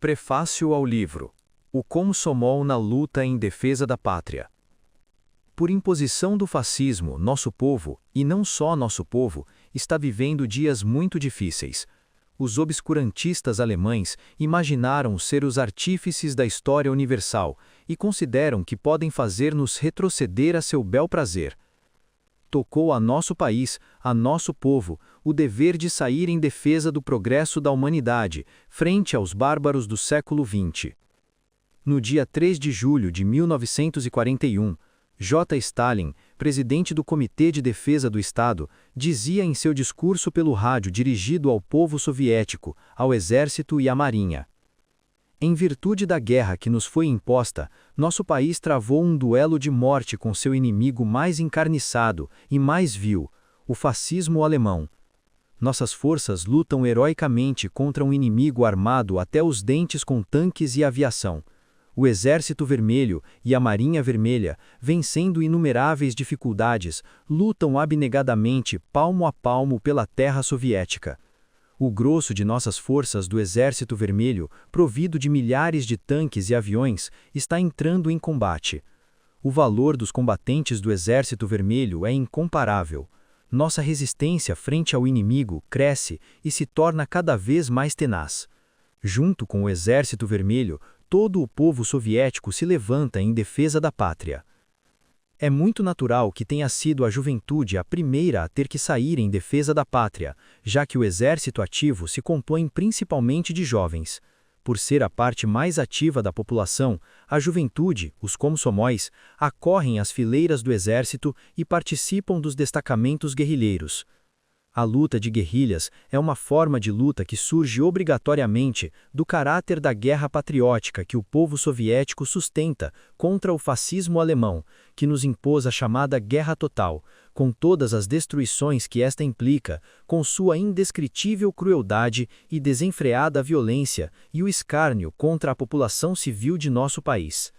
Prefácio ao livro O Komsomol na luta em defesa da pátria. Por imposição do fascismo, nosso povo, e não só nosso povo, está vivendo dias muito difíceis. Os obscurantistas alemães imaginaram ser os artífices da história universal e consideram que podem fazer-nos retroceder a seu bel prazer. Tocou a nosso país, a nosso povo, o dever de sair em defesa do progresso da humanidade, frente aos bárbaros do século XX. No dia 3 de julho de 1941, J. Stalin, presidente do Comitê de Defesa do Estado, dizia em seu discurso pelo rádio dirigido ao povo soviético, ao exército e à marinha: em virtude da guerra que nos foi imposta, nosso país travou um duelo de morte com seu inimigo mais encarniçado e mais vil, o fascismo alemão. Nossas forças lutam heroicamente contra um inimigo armado até os dentes com tanques e aviação. O Exército Vermelho e a Marinha Vermelha, vencendo inumeráveis dificuldades, lutam abnegadamente palmo a palmo pela terra soviética. O grosso de nossas forças do Exército Vermelho, provido de milhares de tanques e aviões, está entrando em combate. O valor dos combatentes do Exército Vermelho é incomparável. Nossa resistência frente ao inimigo cresce e se torna cada vez mais tenaz. Junto com o Exército Vermelho, todo o povo soviético se levanta em defesa da pátria. É muito natural que tenha sido a juventude a primeira a ter que sair em defesa da pátria, já que o exército ativo se compõe principalmente de jovens. Por ser a parte mais ativa da população, a juventude, os komsomóis, acorrem às fileiras do exército e participam dos destacamentos guerrilheiros. A luta de guerrilhas é uma forma de luta que surge obrigatoriamente do caráter da guerra patriótica que o povo soviético sustenta contra o fascismo alemão, que nos impôs a chamada Guerra Total, com todas as destruições que esta implica, com sua indescritível crueldade e desenfreada violência e o escárnio contra a população civil de nosso país.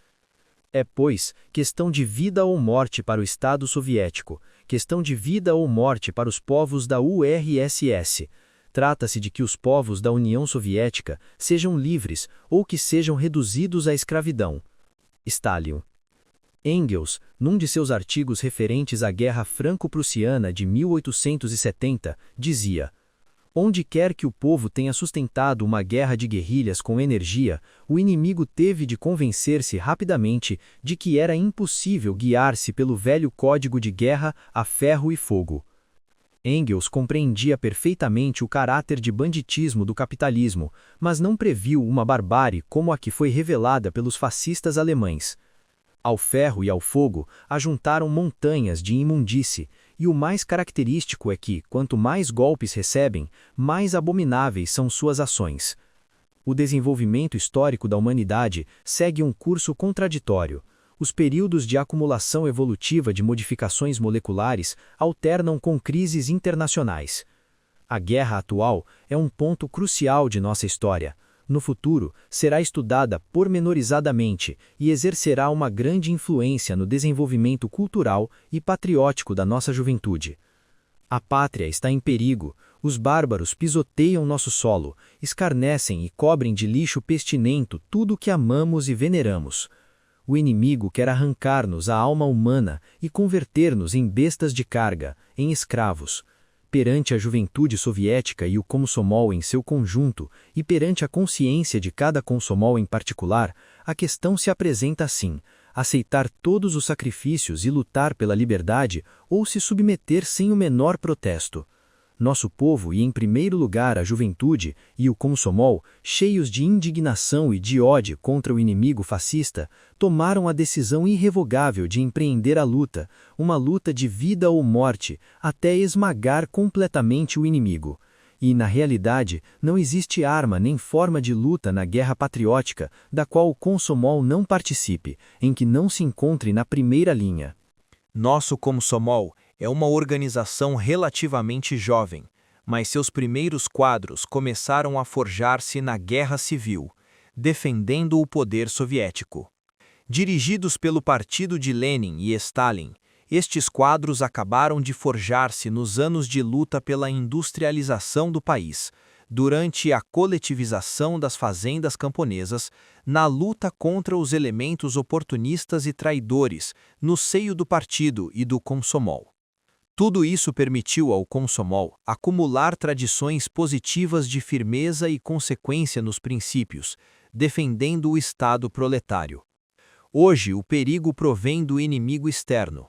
É, pois, questão de vida ou morte para o Estado soviético, questão de vida ou morte para os povos da URSS. Trata-se de que os povos da União Soviética sejam livres ou que sejam reduzidos à escravidão. Stalin. Engels, num de seus artigos referentes à Guerra Franco-Prussiana de 1870, dizia: onde quer que o povo tenha sustentado uma guerra de guerrilhas com energia, o inimigo teve de convencer-se rapidamente de que era impossível guiar-se pelo velho código de guerra a ferro e fogo. Engels compreendia perfeitamente o caráter de banditismo do capitalismo, mas não previu uma barbárie como a que foi revelada pelos fascistas alemães. Ao ferro e ao fogo ajuntaram montanhas de imundície, e o mais característico é que, quanto mais golpes recebem, mais abomináveis são suas ações. O desenvolvimento histórico da humanidade segue um curso contraditório. Os períodos de acumulação evolutiva de modificações moleculares alternam com crises internacionais. A guerra atual é um ponto crucial de nossa história. No futuro, será estudada pormenorizadamente e exercerá uma grande influência no desenvolvimento cultural e patriótico da nossa juventude. A pátria está em perigo, os bárbaros pisoteiam nosso solo, escarnecem e cobrem de lixo pestilento tudo o que amamos e veneramos. O inimigo quer arrancar-nos a alma humana e converter-nos em bestas de carga, em escravos. Perante a juventude soviética e o komsomol em seu conjunto, e perante a consciência de cada komsomol em particular, a questão se apresenta assim: aceitar todos os sacrifícios e lutar pela liberdade ou se submeter sem o menor protesto. Nosso povo e, em primeiro lugar, a juventude e o komsomol, cheios de indignação e de ódio contra o inimigo fascista, tomaram a decisão irrevogável de empreender a luta, uma luta de vida ou morte, até esmagar completamente o inimigo. E, na realidade, não existe arma nem forma de luta na guerra patriótica da qual o komsomol não participe, em que não se encontre na primeira linha. Nosso komsomol é uma organização relativamente jovem, mas seus primeiros quadros começaram a forjar-se na Guerra Civil, defendendo o poder soviético. Dirigidos pelo partido de Lenin e Stalin, estes quadros acabaram de forjar-se nos anos de luta pela industrialização do país, durante a coletivização das fazendas camponesas, na luta contra os elementos oportunistas e traidores no seio do partido e do Komsomol. Tudo isso permitiu ao Komsomol acumular tradições positivas de firmeza e consequência nos princípios, defendendo o Estado proletário. Hoje, o perigo provém do inimigo externo.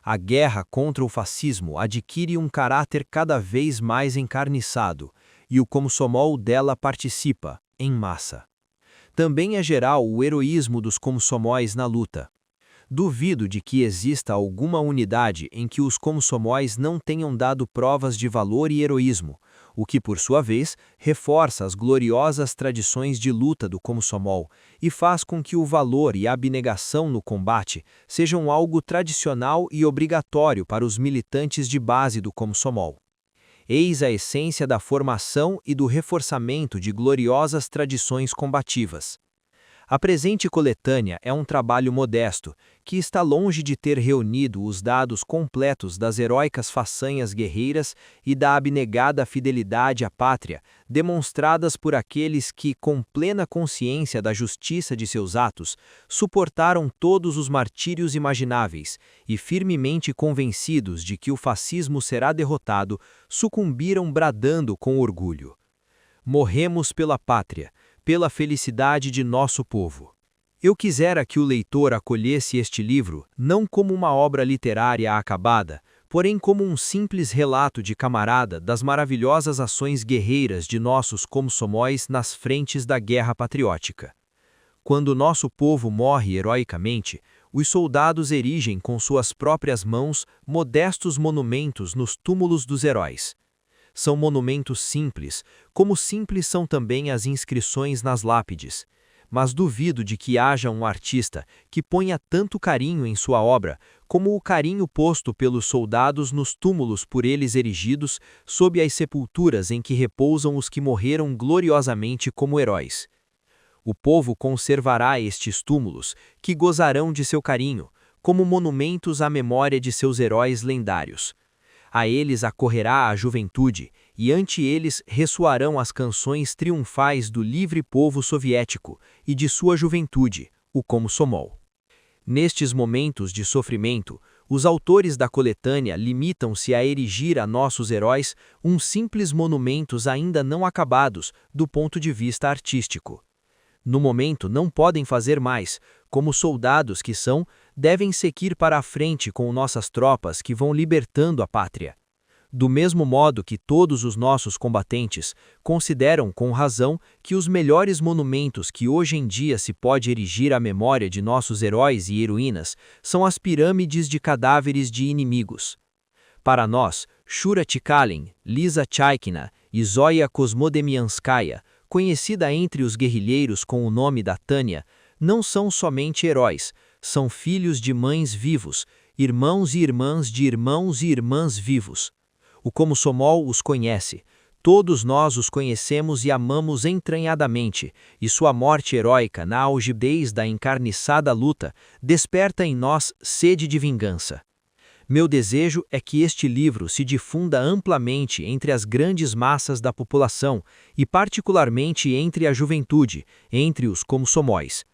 A guerra contra o fascismo adquire um caráter cada vez mais encarniçado, e o Komsomol dela participa, em massa. Também é geral o heroísmo dos Komsomóis na luta. Duvido de que exista alguma unidade em que os Komsomóis não tenham dado provas de valor e heroísmo, o que, por sua vez, reforça as gloriosas tradições de luta do Komsomol e faz com que o valor e a abnegação no combate sejam algo tradicional e obrigatório para os militantes de base do Komsomol. Eis a essência da formação e do reforçamento de gloriosas tradições combativas. A presente coletânea é um trabalho modesto, que está longe de ter reunido os dados completos das heróicas façanhas guerreiras e da abnegada fidelidade à pátria, demonstradas por aqueles que, com plena consciência da justiça de seus atos, suportaram todos os martírios imagináveis e, firmemente convencidos de que o fascismo será derrotado, sucumbiram bradando com orgulho: "Morremos pela pátria, pela felicidade de nosso povo." Eu quisera que o leitor acolhesse este livro não como uma obra literária acabada, porém como um simples relato de camarada das maravilhosas ações guerreiras de nossos Komsomóis nas frentes da guerra patriótica. Quando nosso povo morre heroicamente, os soldados erigem com suas próprias mãos modestos monumentos nos túmulos dos heróis. São monumentos simples, como simples são também as inscrições nas lápides. Mas duvido de que haja um artista que ponha tanto carinho em sua obra, como o carinho posto pelos soldados nos túmulos por eles erigidos, sob as sepulturas em que repousam os que morreram gloriosamente como heróis. O povo conservará estes túmulos, que gozarão de seu carinho, como monumentos à memória de seus heróis lendários. A eles acorrerá a juventude, e ante eles ressoarão as canções triunfais do livre povo soviético e de sua juventude, o Komsomol. Nestes momentos de sofrimento, os autores da coletânea limitam-se a erigir a nossos heróis uns simples monumentos ainda não acabados do ponto de vista artístico. No momento não podem fazer mais, como soldados que são, devem seguir para a frente com nossas tropas que vão libertando a pátria. Do mesmo modo que todos os nossos combatentes consideram com razão que os melhores monumentos que hoje em dia se pode erigir à memória de nossos heróis e heroínas são as pirâmides de cadáveres de inimigos. Para nós, Shura Tchikalin, Lisa Tchaikina e Zoya Kosmodemianskaya, conhecida entre os guerrilheiros com o nome da Tânia, não são somente heróis, são filhos de mães vivos, irmãos e irmãs de irmãos e irmãs vivos. O Komsomol os conhece, todos nós os conhecemos e amamos entranhadamente, e sua morte heróica na algibez da encarniçada luta desperta em nós sede de vingança. Meu desejo é que este livro se difunda amplamente entre as grandes massas da população e particularmente entre a juventude, entre os Komsomóis.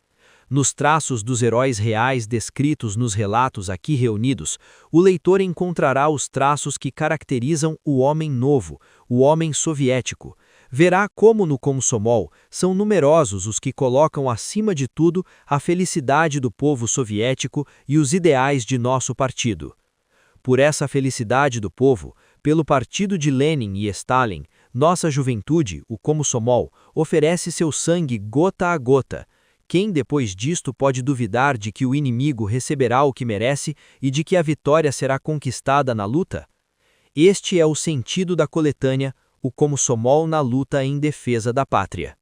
Nos traços dos heróis reais descritos nos relatos aqui reunidos, o leitor encontrará os traços que caracterizam o homem novo, o homem soviético. Verá como no Komsomol são numerosos os que colocam acima de tudo a felicidade do povo soviético e os ideais de nosso partido. Por essa felicidade do povo, pelo partido de Lenin e Stalin, nossa juventude, o Komsomol, oferece seu sangue gota a gota. Quem depois disto pode duvidar de que o inimigo receberá o que merece e de que a vitória será conquistada na luta? Este é o sentido da coletânea, o Komsomol na luta em defesa da pátria.